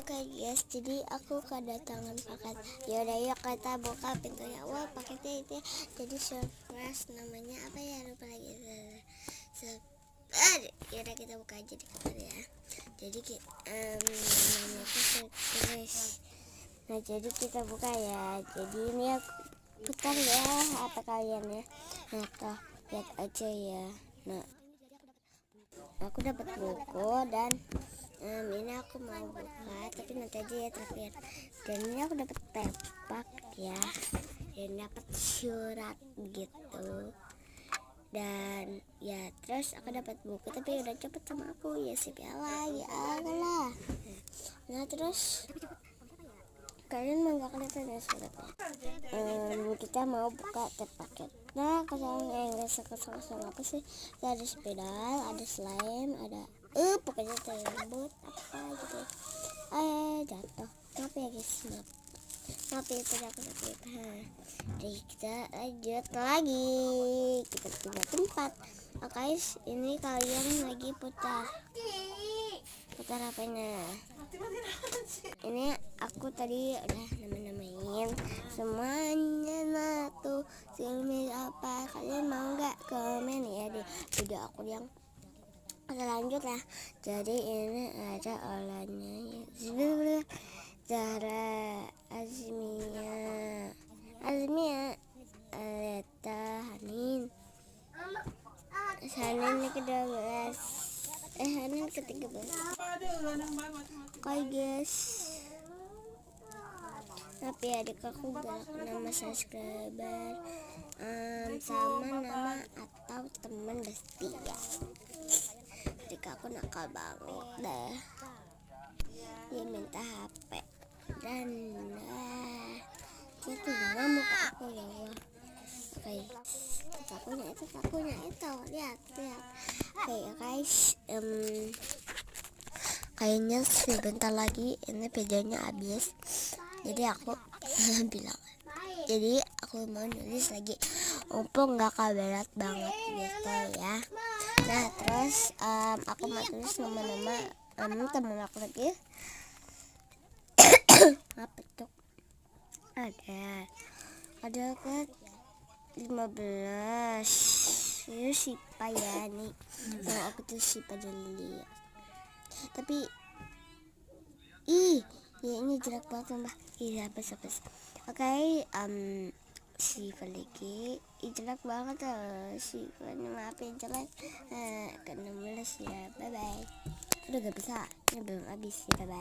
Oke guys, jadi aku kedatangan paket. Yaudah yuk kita buka pintunya. Wah, paketnya itu jadi surprise, namanya apa ya, lupa lagi. Yaudah kita buka aja di kamar ya. Jadi namanya itu surprise. Nah jadi kita buka ya. Jadi ini aku putar ya, apa kalian ya. Nah tuh lihat aja ya. Nah aku dapat buku dan ini aku mau buka tapi nanti aja ya terakhir. Dan ini aku dapat tepak ya, dan dapat surat gitu. Dan ya terus aku dapat buku tapi udah cepet sama aku ya, sip ya lah ya lah. Nah terus kalian mau nggak kelihatan ya suratnya. Kita mau buka paket. Nah kesalahan kesalahan apa sih, ada sepeda, ada slime, ada pokoknya rambut apa gitu. Jatuh, maaf ya guys, maaf ya tadi aku sakit. Jadi kita lanjut lagi, kita pindah tempat. Guys, ini kalian lagi putar apanya. Ini aku tadi udah namain semuanya. Nah tuh filmnya apa, kalian mau nggak komen ya di video aku yang selanjutnya. Jadi ini ada olahnya ya, Zara Azmia Aleta Hanin ke-12 Hanin ke-13. Oke guys, tapi adik aku gak nama subscriber sama nama atau teman besti ya. Adik aku nakal banget dah, dia minta HP dan itu ngamuk ke aku ya Allah. Oke, takunya itu lihat. Oke guys, kayaknya sebentar lagi ini videonya habis. Jadi aku bilang, jadi aku mau nulis lagi mumpung nggak berat banget gitu ya. Nah terus aku mau tulis nama-nama temen aku lagi. Apa tuh, ada ke 15 ini Sipa ya nih. Mau aku tuh Sipa dulu ya. Tapi ya ini jelek banget mbak. Iya apa. Oke, Siva lagi jelek banget Siva, maaf ya jelek. Ke 16 ya, bye bye. Udah gak bisa, ini belum habis ya, bye bye.